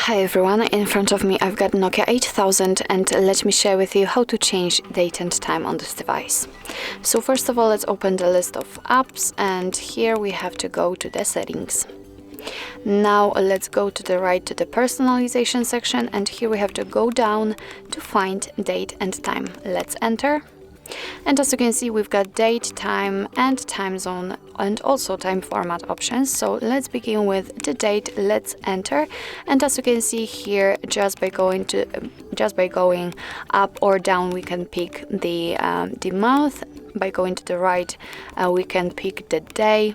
Hi everyone, in front of me I've got Nokia 8000 and let me share with you how to change date and time on this device. So first of all, let's open the list of apps and here we have to go to the settings. Now let's go to the right to the personalization section and here we have to go down to find date and time. Let's enter. And as you can see, we've got date, time and time zone and also time format options. So let's begin with the date. Let's enter. And as you can see here, just by going up or down, we can pick the month. By going to the right, we can pick the day.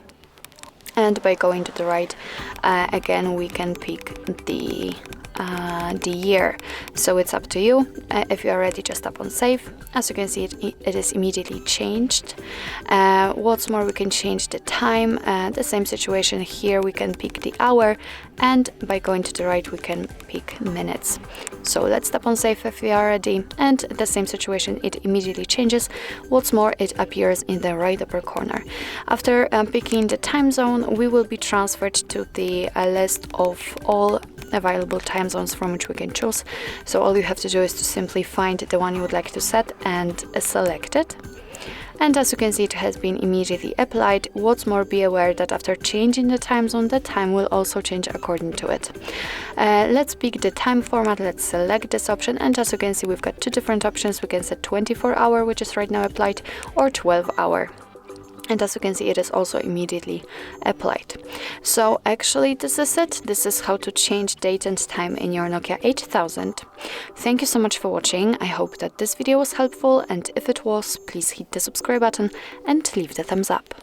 And by going to the right, again, we can pick the year. So it's up to you. If you are ready, just tap on save. As you can see, it is immediately changed. What's more, we can change the time. The same situation here, we can pick the hour, and by going to the right, we can pick minutes. So let's tap on save if we are ready, and the same situation, it immediately changes. What's more, it appears in the right upper corner. After picking the time zone, we will be transferred to the list of all available time zones from which we can choose. So all you have to do is to simply find the one you would like to set and select it. And as you can see, it has been immediately applied. What's more, be aware that after changing the time zone, the time will also change according to it. Let's pick the time format. Let's select this option. And as you can see, we've got two different options. We can set 24-hour, which is right now applied, or 12-hour. And as you can see, it is also immediately applied. So actually, this is it. This is how to change date and time in your Nokia 8000. Thank you so much for watching. I hope that this video was helpful, and if it was, please hit the subscribe button and leave the thumbs up.